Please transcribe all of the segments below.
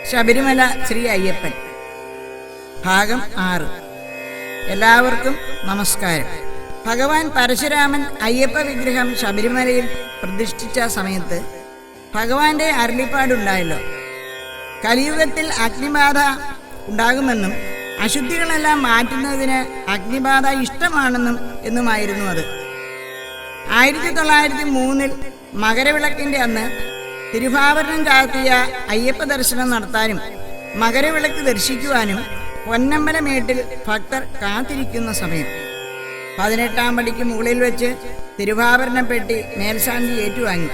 ശബരിമല ശ്രീ അയ്യപ്പൻ ഭാഗം 6. എല്ലാവർക്കും നമസ്കാരം. ഭഗവാൻ പരശുരാമൻ അയ്യപ്പ വിഗ്രഹം ശബരിമലയിൽ പ്രതിഷ്ഠിച്ച സമയത്ത് ഭഗവാന്റെ അരുളിപ്പാടുണ്ടായല്ലോ. കലിയുഗത്തിൽ അഗ്നിബാധ ഉണ്ടാകുമെന്നും അശുദ്ധികളെല്ലാം മാറ്റുന്നതിന് അഗ്നിബാധ ഇഷ്ടമാണെന്നും എന്നുമായിരുന്നു അത്. 1903 മകരവിളക്കിൻ്റെ അന്ന് തിരുവാഭരണം ചാർത്തിയ അയ്യപ്പ ദർശനം നടത്താനും മകരവിളക്ക് ദർശിക്കുവാനും പൊന്നമ്പലമേട്ടിൽ ഭക്തർ കാത്തിരിക്കുന്ന സമയം 18-ാം പടിക്ക് മുകളിൽ വെച്ച് തിരുവാഭരണം പെട്ടി മേൽശാന്തി ഏറ്റുവാങ്ങി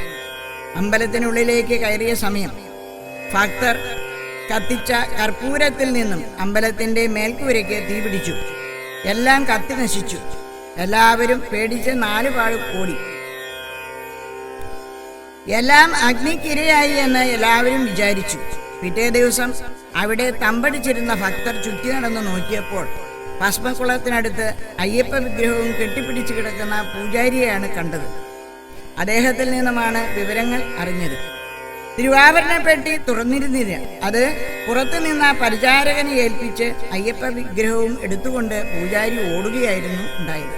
അമ്പലത്തിനുള്ളിലേക്ക് കയറിയ സമയം ഭക്തർ കത്തിച്ച കർപ്പൂരത്തിൽ നിന്നും അമ്പലത്തിൻ്റെ മേൽക്കൂരയ്ക്ക് തീപിടിച്ചു. എല്ലാം കത്തി നശിച്ചു. എല്ലാവരും പേടിച്ച് 4 പാട് ഓടി. എല്ലാം അഗ്നിക്കിരയായി എന്ന് എല്ലാവരും വിചാരിച്ചു. പിറ്റേ ദിവസം അവിടെ തമ്പടിച്ചിരുന്ന ഭക്തർ ചുറ്റി നടന്ന് നോക്കിയപ്പോൾ ഭസ്മക്കുളത്തിനടുത്ത് അയ്യപ്പ വിഗ്രഹവും കെട്ടിപ്പിടിച്ച് കിടക്കുന്ന പൂജാരിയെയാണ് കണ്ടത്. അദ്ദേഹത്തിൽ നിന്നുമാണ് വിവരങ്ങൾ അറിഞ്ഞത്. തിരുവാഭരണപ്പെട്ടി തുറന്നിരുന്നില്ല. അത് പുറത്തു നിന്ന പരിചാരകനെ ഏൽപ്പിച്ച് അയ്യപ്പ വിഗ്രഹവും എടുത്തുകൊണ്ട് പൂജാരി ഓടുകയായിരുന്നു ഉണ്ടായത്.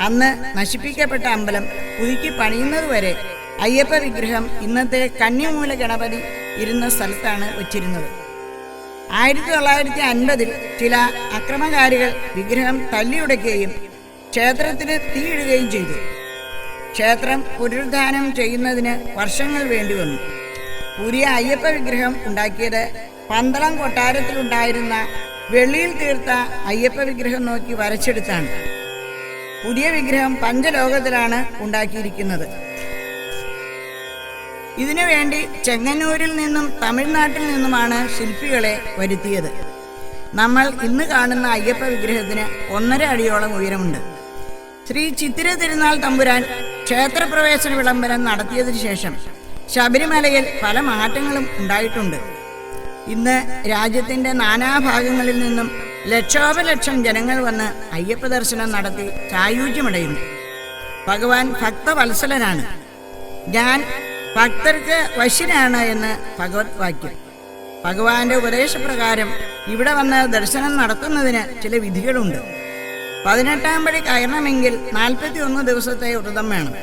അന്ന് നശിപ്പിക്കപ്പെട്ട അമ്പലം പുതുക്കി പണിയുന്നതുവരെ അയ്യപ്പ വിഗ്രഹം ഇന്നത്തെ കന്നിമൂല ഗണപതി ഇരുന്ന സ്ഥലത്താണ് വച്ചിരുന്നത്. 1950 ചില അക്രമകാരികൾ വിഗ്രഹം തല്ലിയുടയ്ക്കുകയും ക്ഷേത്രത്തിന് തീയിടുകയും ചെയ്തു. ക്ഷേത്രം പുനരുദ്ധാനം ചെയ്യുന്നതിന് വർഷങ്ങൾ വേണ്ടി വന്നു. പുതിയ അയ്യപ്പ വിഗ്രഹം ഉണ്ടാക്കിയത് പന്തളം കൊട്ടാരത്തിലുണ്ടായിരുന്ന വെള്ളിയിൽ തീർത്ത അയ്യപ്പ വിഗ്രഹം നോക്കി വരച്ചെടുത്താണ്. പുതിയ വിഗ്രഹം പഞ്ചലോകത്തിലാണ് ഉണ്ടാക്കിയിരിക്കുന്നത്. ഇതിനുവേണ്ടി ചെങ്ങന്നൂരിൽ നിന്നും തമിഴ്നാട്ടിൽ നിന്നുമാണ് ശില്പികളെ വരുത്തിയത്. നമ്മൾ ഇന്ന് കാണുന്ന അയ്യപ്പ വിഗ്രഹത്തിന് 1.5 അടിയോളം ഉയരമുണ്ട്. ശ്രീ ചിത്തിര തിരുനാൾ തമ്പുരാൻ ക്ഷേത്രപ്രവേശന വിളംബരം നടത്തിയതിനു ശേഷം ശബരിമലയിൽ പല മാറ്റങ്ങളും ഉണ്ടായിട്ടുണ്ട്. ഇന്ന് രാജ്യത്തിൻ്റെ നാനാഭാഗങ്ങളിൽ നിന്നും ലക്ഷോപലക്ഷം ജനങ്ങൾ വന്ന് അയ്യപ്പ ദർശനം നടത്തി സായുജ്യമടയുന്നു. ഭഗവാൻ ഭക്തവത്സലനാണ്. ഞാൻ ഭക്തർക്ക് വശ്യനാണ് എന്ന് ഭഗവത് വാക്യം. ഭഗവാന്റെ ഉപദേശപ്രകാരം ഇവിടെ വന്ന് ദർശനം നടത്തുന്നതിന് ചില വിധികളുണ്ട്. 18-ാം പടി കയറണമെങ്കിൽ 41 ദിവസത്തെ വ്രതം വേണം.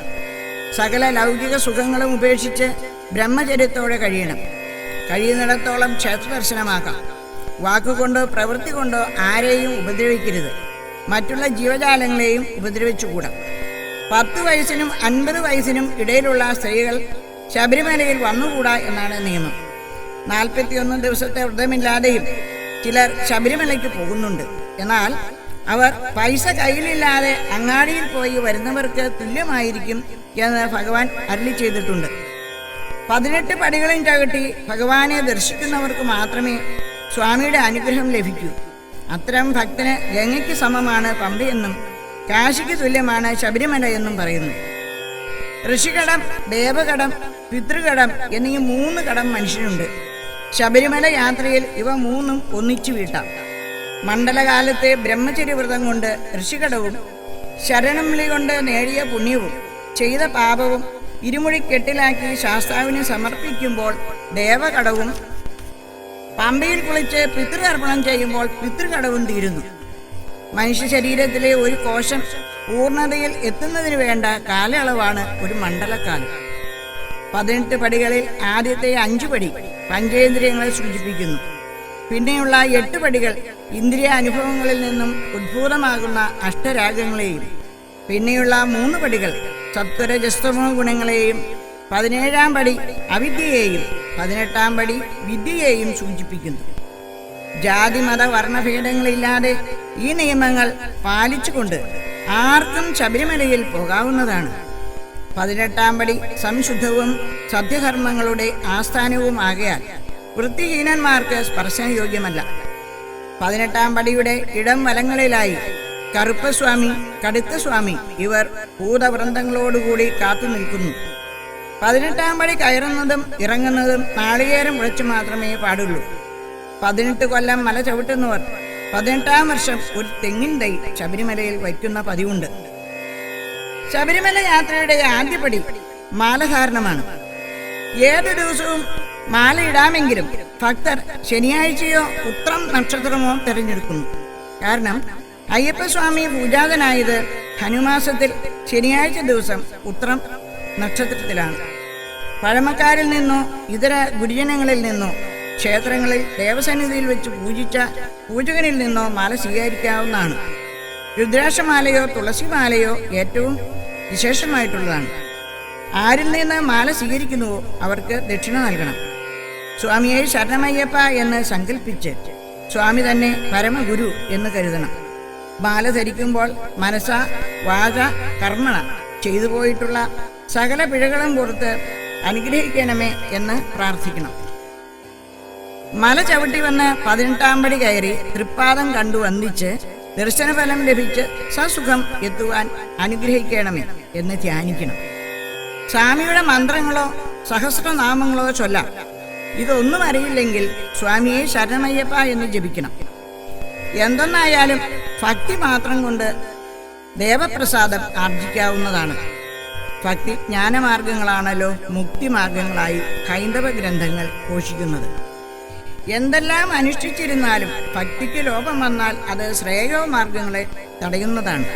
സകല ലൗകിക സുഖങ്ങളും ഉപേക്ഷിച്ച് ബ്രഹ്മചര്യത്തോടെ കഴിയണം. കഴിയുന്നിടത്തോളം ക്ഷേത്ര ദർശനമാക്കാം. വാക്കുകൊണ്ടോ പ്രവൃത്തി കൊണ്ടോ ആരെയും ഉപദ്രവിക്കരുത്. മറ്റുള്ള ജീവജാലങ്ങളെയും ഉപദ്രവിച്ചുകൂടാ. 10 വയസ്സിനും 50 വയസ്സിനും ഇടയിലുള്ള സ്ത്രീകൾ ശബരിമലയിൽ വന്നുകൂടാ എന്നാണ് നിയമം. 41 ദിവസത്തെ വ്രതമില്ലാതെയും ചിലർ ശബരിമലയ്ക്ക് പോകുന്നുണ്ട്. എന്നാൽ അവർ പൈസ കയ്യിലില്ലാതെ അങ്ങാടിയിൽ പോയി വരുന്നവർക്ക് തുല്യമായിരിക്കും എന്ന് ഭഗവാൻ അരുളി ചെയ്തിട്ടുണ്ട്. 18 പടികളും ചവിട്ടി ഭഗവാനെ ദർശിക്കുന്നവർക്ക് മാത്രമേ സ്വാമിയുടെ അനുഗ്രഹം ലഭിക്കൂ. അത്തരം ഭക്തന് ഗംഗയ്ക്ക് സമമാണ് പമ്പയെന്നും കാശിക്ക് തുല്യമാണ് ശബരിമല എന്നും പറയുന്നു. ഋഷികടം, ദേവകടം, പിതൃകടം എന്നീ 3 കടം മനുഷ്യനുണ്ട്. ശബരിമല യാത്രയിൽ ഇവ 3ഉം ഒന്നിച്ചു വീട്ടാം. മണ്ഡലകാലത്തെ ബ്രഹ്മചര്യവ്രതം കൊണ്ട് ഋഷികടവും ശരണം വിളി കൊണ്ട് നേടിയ പുണ്യവും ചെയ്ത പാപവും ഇരുമുഴിക്കെട്ടിലാക്കി ശാസ്താവിന് സമർപ്പിക്കുമ്പോൾ ദേവകടവും, പമ്പയിൽ കുളിച്ച് പിതൃകർപ്പണം ചെയ്യുമ്പോൾ പിതൃകടവും തീരുന്നു. മനുഷ്യ ശരീരത്തിലെ ഒരു കോശം പൂർണ്ണതയിൽ എത്തുന്നതിന് വേണ്ട കാലയളവാണ് ഒരു മണ്ഡലക്കാലം. 18 പടികളിൽ ആദ്യത്തെ 5 പടി പഞ്ചേന്ദ്രിയങ്ങളെ സൂചിപ്പിക്കുന്നു. പിന്നെയുള്ള 8 പടികൾ ഇന്ദ്രിയ അനുഭവങ്ങളിൽ നിന്നും ഉദ്ഭൂതമാകുന്ന അഷ്ടരാഗങ്ങളെയും, പിന്നെയുള്ള 3 പടികൾ സത്വരജസ്തമോ ഗുണങ്ങളെയും, 17-ാം പടി അവിദ്യയെയും, 18-ാം പടി വിദ്യയെയും സൂചിപ്പിക്കുന്നു. ജാതി മത വർണ്ണഭേദങ്ങളില്ലാതെ ഈ നിയമങ്ങൾ പാലിച്ചുകൊണ്ട് ആർക്കും ശബരിമലയിൽ പോകാവുന്നതാണ്. 18-ാം പടി സംശുദ്ധവും സത്യധർമ്മങ്ങളുടെ ആസ്ഥാനവും ആകയാൽ വൃത്തിഹീനന്മാർക്ക് സ്പർശനയോഗ്യമല്ല. 18-ാം പടിയുടെ ഇടം വലങ്ങളിലായി കറുപ്പസ്വാമി, കടുത്തസ്വാമി ഇവർ ഭൂതവൃന്ദങ്ങളോടുകൂടി കാത്തു നിൽക്കുന്നു. 18-ാം പടി കയറുന്നതും ഇറങ്ങുന്നതും നാളികേരം ഉഴച്ചു മാത്രമേ പാടുള്ളൂ. 18 കൊല്ലം മല ചവിട്ടുന്നവർ 18-ാം വർഷം ഒരു തെങ്ങിൻ തൈ ശബരിമലയിൽ വയ്ക്കുന്ന പതിവുണ്ട്. ശബരിമല യാത്രയുടെ ആദ്യപടി മാലധാരണമാണ്. ഏത് ദിവസവും മാലയിടാമെങ്കിലും ഭക്തർ ശനിയാഴ്ചയോ ഉത്രം നക്ഷത്രമോ തിരഞ്ഞെടുക്കുന്നു. കാരണം അയ്യപ്പസ്വാമി പൂജാതനായത് ധനുമാസത്തിൽ ശനിയാഴ്ച ദിവസം ഉത്രം നക്ഷത്രത്തിലാണ്. പഴമക്കാരിൽ നിന്നോ ഇതര ഗുരുജനങ്ങളിൽ നിന്നോ ക്ഷേത്രങ്ങളിൽ ദേവസന്നിധിയിൽ വെച്ച് പൂജിച്ച പൂജകനിൽ നിന്നോ മാല സ്വീകരിക്കാവുന്നതാണ്. രുദ്രാക്ഷമാലയോ തുളസിമാലയോ ഏറ്റവും വിശേഷമായിട്ടുള്ളതാണ്. ആരിൽ നിന്ന് മാല സ്വീകരിക്കുന്നുവോ അവർക്ക് ദക്ഷിണ നൽകണം. സ്വാമിയെ ശരണമയ്യപ്പ എന്ന് സങ്കല്പിച്ച് സ്വാമി തന്നെ പരമഗുരു എന്ന് കരുതണം. മാല ധരിക്കുമ്പോൾ മനസ്സ വാച കർമ്മണ ചെയ്തു പോയിട്ടുള്ള സകല പിഴകളും പുറത്ത് അനുഗ്രഹിക്കണമേ എന്ന് പ്രാർത്ഥിക്കണം. മല ചവിട്ടി വന്ന് 18-ാം പടി കയറി തൃപ്പാദം കണ്ടു വന്ദിച്ച് ദർശനഫലം ലഭിച്ച് സസുഖം എത്തുവാൻ അനുഗ്രഹിക്കണമേ എന്ന് ധ്യാനിക്കണം. സ്വാമിയുടെ മന്ത്രങ്ങളോ സഹസ്രനാമങ്ങളോ ചൊല്ലാം. ഇതൊന്നും അറിയില്ലെങ്കിൽ സ്വാമിയെ ശരണമയ്യപ്പ എന്ന് ജപിക്കണം. എന്തെന്നായാലും ഭക്തി മാത്രം കൊണ്ട് ദേവപ്രസാദം ആർജിക്കാവുന്നതാണ്. ഭക്തി ജ്ഞാനമാർഗങ്ങളാണല്ലോ മുക്തിമാർഗങ്ങളായി ഹൈന്ദവ ഗ്രന്ഥങ്ങൾ ഘോഷിക്കുന്നത്. എന്തെല്ലാം അനുഷ്ഠിച്ചിരുന്നാലും ഭക്തിക്ക് ലോപം വന്നാൽ അത് ശ്രേയോ മാർഗങ്ങളെ തടയുന്നതാണ്.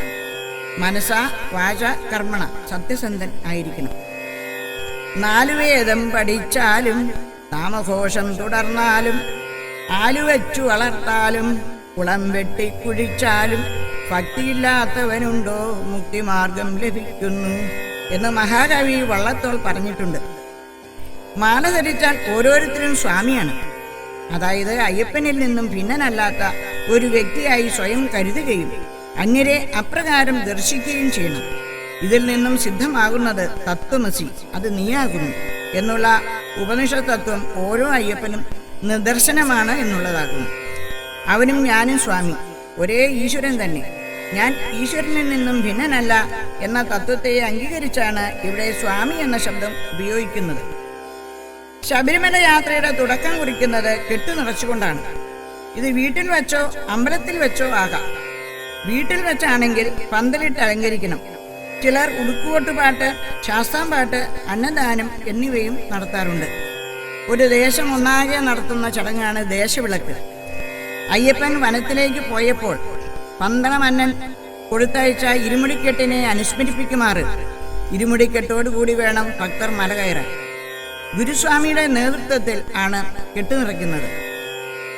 മനസ്സ വാച കർമ്മണ സത്യസന്ധൻ ആയിരിക്കണം. 4 വേദം പഠിച്ചാലും നാമഘോഷം തുടർന്നാലും ആലുവച്ചു വളർത്താലും കുളം വെട്ടി കുഴിച്ചാലും ഭക്തിയില്ലാത്തവനുണ്ടോ മുക്തിമാർഗം ലഭിക്കുന്നു എന്ന് മഹാകവി വള്ളത്തോൾ പറഞ്ഞിട്ടുണ്ട്. മാല ധരിച്ചാൽ ഓരോരുത്തരും സ്വാമിയാണ്. അതായത് അയ്യപ്പനിൽ നിന്നും ഭിന്നനല്ലാത്ത ഒരു വ്യക്തിയായി സ്വയം കരുതുകയും അന്യരെ അപ്രകാരം ദർശിക്കുകയും ചെയ്യണം. ഇതിൽ നിന്നും സിദ്ധമാകുന്നത് തത്വമസി, അത് നീയാകുന്നു എന്നുള്ള ഉപനിഷത്ത് തത്വം ഓരോ അയ്യപ്പനും നിദർശനമാണ് എന്നുള്ളതാകുന്നു. അവനും ഞാനും സ്വാമി, ഒരേ ഈശ്വരൻ തന്നെ. ഞാൻ ഈശ്വരനിൽ നിന്നും ഭിന്നനല്ല എന്ന തത്വത്തെ അംഗീകരിച്ചാണ് ഇവിടെ സ്വാമി എന്ന ശബ്ദം ഉപയോഗിക്കുന്നത്. ശബരിമല യാത്രയുടെ തുടക്കം കുറിക്കുന്നത് കെട്ടു നിറച്ചുകൊണ്ടാണ്. ഇത് വീട്ടിൽ വെച്ചോ അമ്പലത്തിൽ വെച്ചോ ആകാം. വീട്ടിൽ വെച്ചാണെങ്കിൽ പന്തലിട്ട് അലങ്കരിക്കണം. ചിലർ ഉടുക്കുകൊട്ടുപാട്ട്, ശാസ്താംപാട്ട്, അന്നദാനം എന്നിവയും നടത്താറുണ്ട്. ഒരു ദേശം ഒന്നാകെ നടത്തുന്ന ചടങ്ങാണ് ദേശവിളക്ക്. അയ്യപ്പൻ വനത്തിലേക്ക് പോയപ്പോൾ പന്തളമന്നൻ കൊടുത്തയച്ച ഇരുമുടിക്കെട്ടിനെ അനുസ്മരിപ്പിക്കുമാറ് ഇരുമുടിക്കെട്ടോടുകൂടി വേണം ഭക്തർ മല കയറാൻ. ഗുരുസ്വാമിയുടെ നേതൃത്വത്തിൽ ആണ് കെട്ടുനിറയ്ക്കുന്നത്.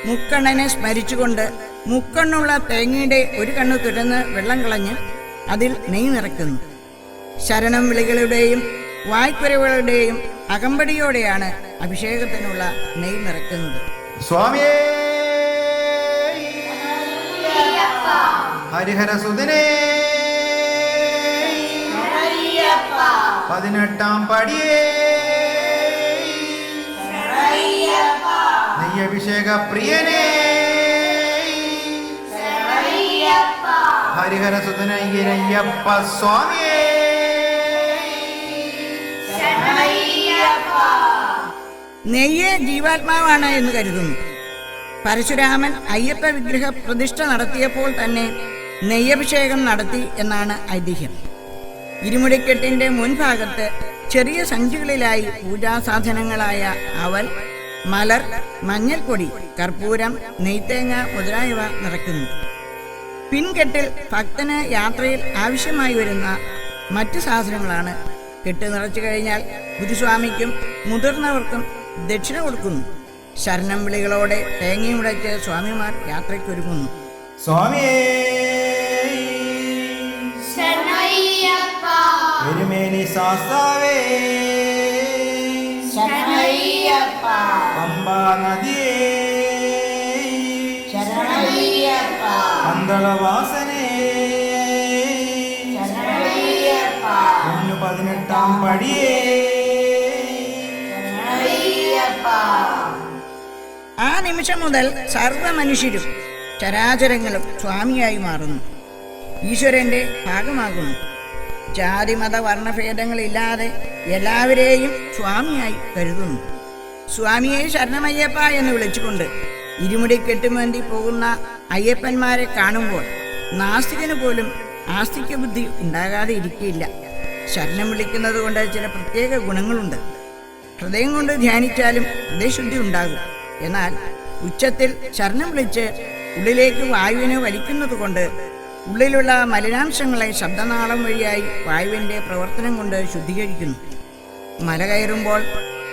മുക്കണ്ണനെ സ്മരിച്ചുകൊണ്ട് മുക്കണ്ണുള്ള തേങ്ങയുടെ ഒരു കണ്ണ് തുരന്ന് വെള്ളം കളഞ്ഞ് അതിൽ നെയ് നിറയ്ക്കുന്നു. ശരണം വിളികളുടെയും വായ്ക്കുരവുകളുടെയും അകമ്പടിയോടെയാണ് അഭിഷേകത്തിനുള്ള നെയ് നിറയ്ക്കുന്നത്. സ്വാമിയേ ഹരിഹരസുതനേ 18-ാം പടിയേ നെയ്യഭിഷേക പ്രിയനേ ഹരിഹരസുതനയ്യനയ്യപ്പ സ്വാമിയേ. നെയ്യ് ജീവാത്മാവാണ് എന്ന് കരുതുന്നു. പരശുരാമൻ അയ്യപ്പ വിഗ്രഹ പ്രതിഷ്ഠ നടത്തിയപ്പോൾ തന്നെ നെയ്യഭിഷേകം നടത്തി എന്നാണ് ഐതിഹ്യം. ഇരുമുടിക്കെട്ടിന്റെ മുൻഭാഗത്ത് ചെറിയ സഞ്ചികളിലായി പൂജാസാധനങ്ങളായ അവൽ, മലർ, മഞ്ഞൾപ്പൊടി, കർപ്പൂരം, നെയ്ത്തേങ്ങ മുതലായവ നിറയ്ക്കുന്നു. പിൻകെട്ടിൽ ഭക്തന് യാത്രയിൽ ആവശ്യമായി വരുന്ന മറ്റ് സാധനങ്ങളാണ്. കെട്ട് നിറച്ചു കഴിഞ്ഞാൽ ഗുരുസ്വാമിക്കും മുതിർന്നവർക്കും ദക്ഷിണ കൊടുക്കുന്നു. ശരണം വിളികളോടെ തേങ്ങയുടച്ച് സ്വാമിമാർ യാത്രയ്ക്കൊരുങ്ങുന്നു. സ്വാമിയേ എരുമേലി ശാസ്താവേ പമ്പാ നദിയേ പന്തളവാസനേ 18-ാം പടിയേ. ആ നിമിഷം മുതൽ സർവ മനുഷ്യരും ചരാചരങ്ങളും സ്വാമിയായി മാറുന്നു, ഈശ്വരന്റെ ഭാഗമാകുന്നു. ജാതി മത വർണ്ണഭേദങ്ങളില്ലാതെ എല്ലാവരെയും സ്വാമിയായി കരുതുന്നു. സ്വാമിയെ ശരണമയ്യപ്പ എന്ന് വിളിച്ചുകൊണ്ട് ഇരുമുടി കെട്ടുമേന്തി പോകുന്ന അയ്യപ്പന്മാരെ കാണുമ്പോൾ നാസ്തികന് പോലും ആസ്തിക ബുദ്ധി ഉണ്ടാകാതെ ഇരിക്കില്ല. ശരണം വിളിക്കുന്നത് കൊണ്ട് ചില പ്രത്യേക ഗുണങ്ങളുണ്ട്. ഹൃദയം കൊണ്ട് ധ്യാനിച്ചാലും ഹൃദയശുദ്ധി ഉണ്ടാകും. എന്നാൽ ഉച്ചത്തിൽ ശരണം വിളിച്ച് ഉള്ളിലേക്ക് വായുവിനെ വലിക്കുന്നത് കൊണ്ട് ഉള്ളിലുള്ള മലിനാംശങ്ങളെ ശബ്ദനാളം വഴിയായി വായുവിൻ്റെ പ്രവർത്തനം കൊണ്ട് ശുദ്ധീകരിക്കുന്നു. മല കയറുമ്പോൾ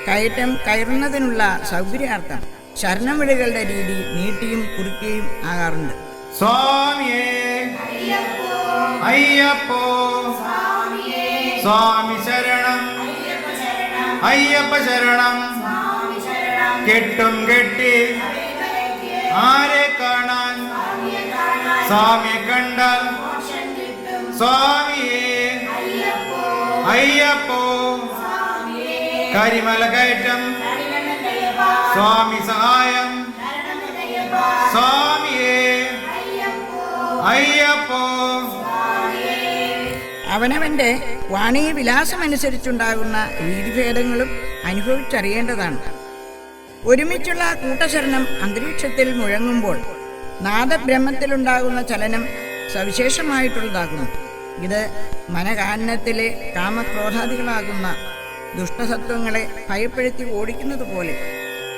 കയറ്റം കയറുന്നതിനുള്ള സൗകര്യാർത്ഥം ശരണം വിളികളുടെ രീതി നീട്ടിയും കുറുക്കിയും ആകാറുണ്ട്. സ്വാമിയേ അയ്യപ്പോ സ്വാമി ശരണം അയ്യപ്പ ശരണം. കെട്ടും കെട്ടി ആരെ കാണാൻ സ്വാമിയെ കണ്ടാൽ സ്വാമിയേ അയ്യപ്പോ. കരിമല കയറ്റം സ്വാമി സഹായം സ്വാമിയേ അയ്യപ്പോ. അവനവൻ്റെ വാണീ വിലാസമനുസരിച്ചുണ്ടാകുന്ന രീതിഭേദങ്ങളും അനുഭവിച്ചറിയേണ്ടതാണ്. ഒരുമിച്ചുള്ള കൂട്ടശരണം അന്തരീക്ഷത്തിൽ മുഴങ്ങുമ്പോൾ നാദബ്രഹ്മത്തിലുണ്ടാകുന്ന ചലനം സവിശേഷമായിട്ടുള്ളതാകുന്നു. ഇത് മനകാനനത്തിലെ കാമക്രോധാദികളാകുന്ന ദുഷ്ടസത്വങ്ങളെ ഭയപ്പെടുത്തി ഓടിക്കുന്നത് പോലെ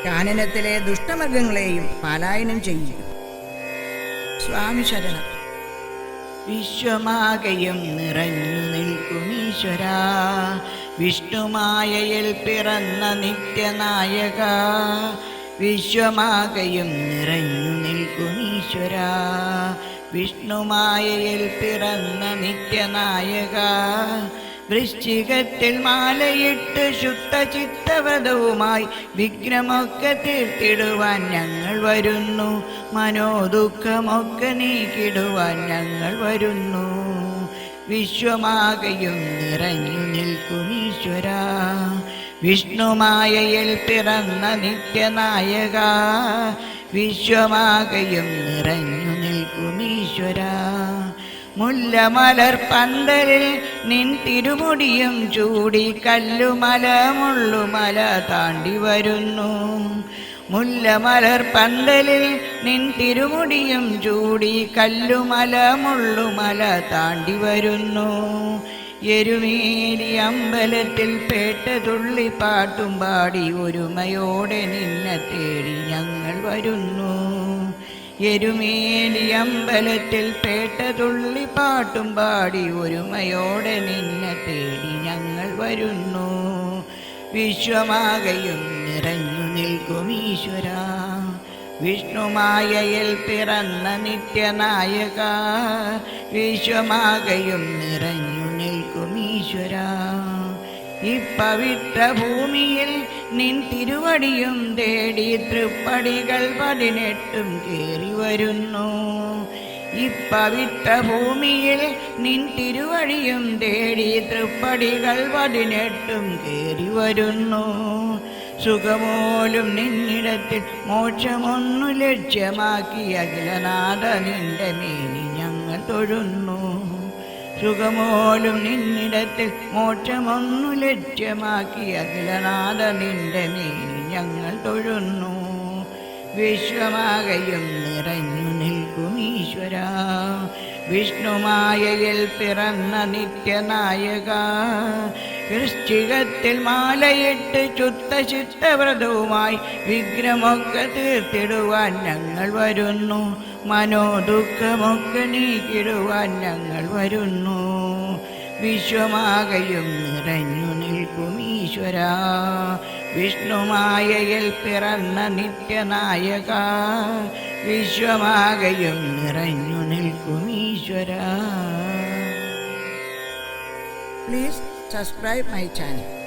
കാനനത്തിലെ ദുഷ്ടമൃഗങ്ങളെയും പലായനം ചെയ്യും. സ്വാമി ശരണം. വിശ്വമാകയും നിറഞ്ഞു നിൽക്കുമീശ്വരാ, വിഷ്ണുമായയിൽ പിറന്ന നിത്യനായക. വിശ്വമാകയും നിറഞ്ഞു നിൽക്കുമീശ്വരാ, വിഷ്ണുമായയിൽ പിറന്ന നിത്യനായക. വൃശ്ചികത്തിൽ മാലയിട്ട് ശുദ്ധചിത്തവ്രതവുമായി വിഘ്നമൊക്കെ തീർത്തിടുവാൻ ഞങ്ങൾ വരുന്നു. മനോദുഃഖമൊക്കെ നീക്കിടുവാൻ ഞങ്ങൾ വരുന്നു. വിശ്വമാകയും നിറഞ്ഞു നിൽക്കുമീശ്വരാ, വിഷ്ണുമായയിൽ പിറന്ന നിത്യനായക. വിശ്വമാകയും നിറഞ്ഞു നിൽക്കുമീശ്വരാ. മുല്ലമലർ പന്തലിൽ നിൻ തിരുമുടിയും ചൂടി കല്ലുമല മുള്ളുമല താണ്ടി വരുന്നു. മുല്ലമലർ പന്തലിൽ നിൻ തിരുമുടിയും ചൂടി കല്ലുമല മുള്ളുമല താണ്ടി വരുന്നു. എരുമേലി അമ്പലത്തിൽ പേട്ട തുള്ളിപ്പാട്ടും പാടി ഒരുമയോടെ നിന്നെ തേടി ഞങ്ങൾ വരുന്നു. എരുമേലി അമ്പലത്തിൽ പേട്ട തുള്ളിപ്പാട്ടും പാടി ഒരുമയോടെ നിന്നെ തേടി ഞങ്ങൾ വരുന്നു. വിശ്വമാകയും നിറഞ്ഞു നിൽക്കുമീശ്വരാ, വിഷ്ണുമായയിൽ പിറന്ന നിത്യനായക. വിശ്വമാകയും നിറഞ്ഞു നിൽക്കുമീശ്വരാ. ഇപ്പവിത്ര ഭൂമിയിൽ നിൻ തിരുവടിയും തേടി തൃപ്പടികൾ 18 കേറി വരുന്നു. ഇപ്പവിത്ര ഭൂമിയിൽ നിൻ തിരുവടിയും തേടി തൃപ്പടികൾ 18 കേറി വരുന്നു. സുഖമോലും നിന്നിടത്തിൽ മോക്ഷമൊന്നു ലക്ഷ്യമാക്കി അഖിലനാഥ നിന്റെ മേനി ഞങ്ങൾ തൊഴുന്നു. സുഖമോലും നിന്നിടത്തിൽ മോക്ഷമൊന്നു ലക്ഷ്യമാക്കി അഖിലനാഥ നിന്റെ മേനി ഞങ്ങൾ തൊഴുന്നു. വിശ്വമാകയും നിറഞ്ഞു നിൽക്കുമീശ്വരാ, വിഷ്ണുമായയിൽ പിറന്ന നിത്യനായക. വൃശ്ചികത്തിൽ മാലയിട്ട് ശുദ്ധചിത്തവ്രതവുമായി വിഘ്നമൊക്കെ തീർത്തിടുവാൻ ഞങ്ങൾ വരുന്നു. മനോദുഃഖമൊക്കെ നീക്കിടുവാൻ ഞങ്ങൾ വരുന്നു. വിശ്വമാകയും നിറഞ്ഞു നിൽക്കുമീശ്വരാ, വിഷ്ണുമായയിൽ പിറന്ന നിത്യനായക. വിശ്വമാകയും നിറഞ്ഞു നിൽക്കുമീശ്വരാ. Please subscribe my channel.